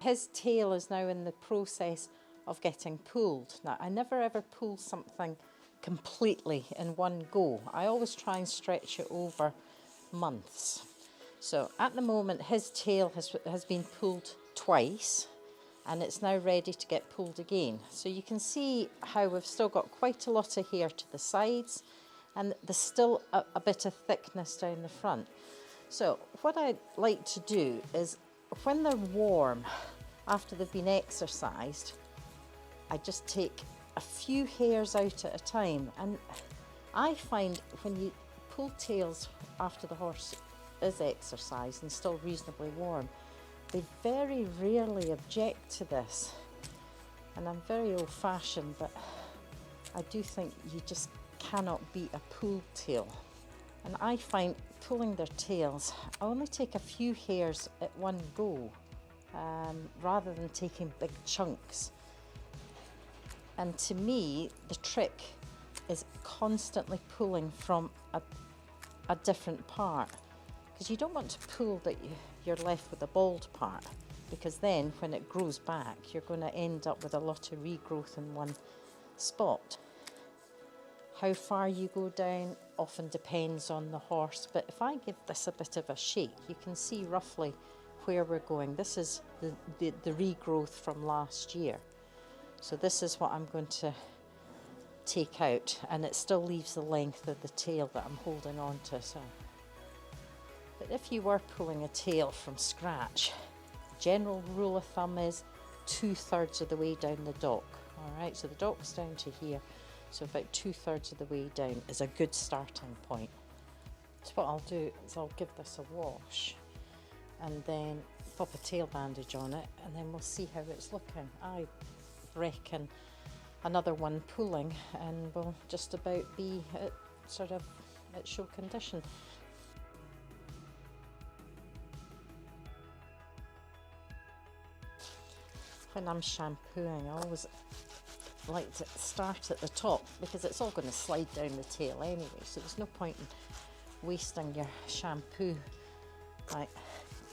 His tail is now in the process of getting pulled. Now, I never ever pull something completely in one go. I always try and stretch it over months. So at the moment, his tail has been pulled twice, and it's now ready to get pulled again. So you can see how we've still got quite a lot of hair to the sides, and there's still a bit of thickness down the front. So what I like to do is, when they're warm, after they've been exercised, I just take a few hairs out at a time. And I find when you pull tails after the horse is exercised and still reasonably warm, they very rarely object to this. And I'm very old-fashioned, but I do think you just cannot beat a pulled tail. And I find pulling their tails, I only take a few hairs at one go, rather than taking big chunks. And to me, the trick is constantly pulling from a different part, because you don't want to pull that you're left with a bald part, because then when it grows back, you're going to end up with a lot of regrowth in one spot. How far you go down often depends on the horse, but if I give this a bit of a shake, you can see roughly where we're going. This is the regrowth from last year. So this is what I'm going to take out, and it still leaves the length of the tail that I'm holding on to. So. But if you were pulling a tail from scratch, the general rule of thumb is 2/3 of the way down the dock. All right, so the dock's down to here. So about 2/3 of the way down is a good starting point. So what I'll do is I'll give this a wash and then pop a tail bandage on it, and then we'll see how it's looking. I reckon another one pulling and we'll just about be at sort of at show condition. When I'm shampooing, I always like to start at the top, because it's all going to slide down the tail anyway, so there's no point in wasting your shampoo by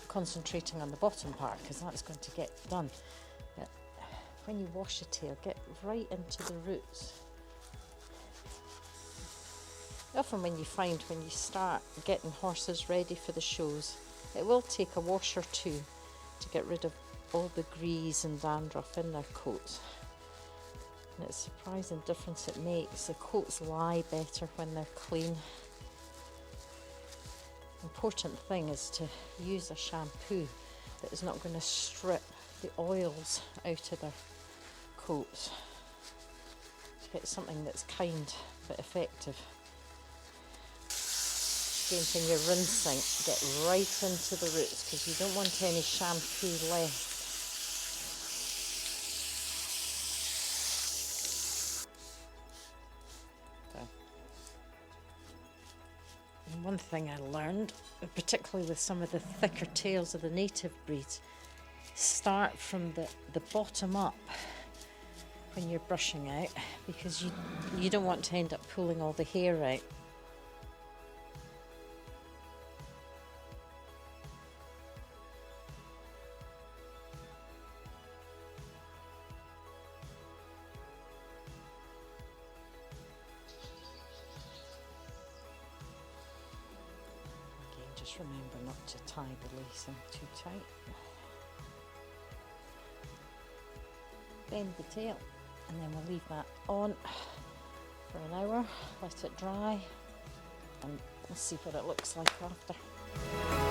concentrating on the bottom part, because that's going to get done. But when you wash a tail, get right into the roots. Often when you start getting horses ready for the shows, it will take a wash or two to get rid of all the grease and dandruff in their coats. And it's a surprising difference it makes. The coats lie better when they're clean. Important thing is to use a shampoo that is not going to strip the oils out of their coats. To get something that's kind but effective. Again, when you're rinsing, get right into the roots, because you don't want any shampoo left. And one thing I learned, particularly with some of the thicker tails of the native breeds, start from the bottom up when you're brushing out, because you don't want to end up pulling all the hair out. Just remember not to tie the lacing too tight. Bend the tail, and then we'll leave that on for an hour, let it dry, and we'll see what it looks like after.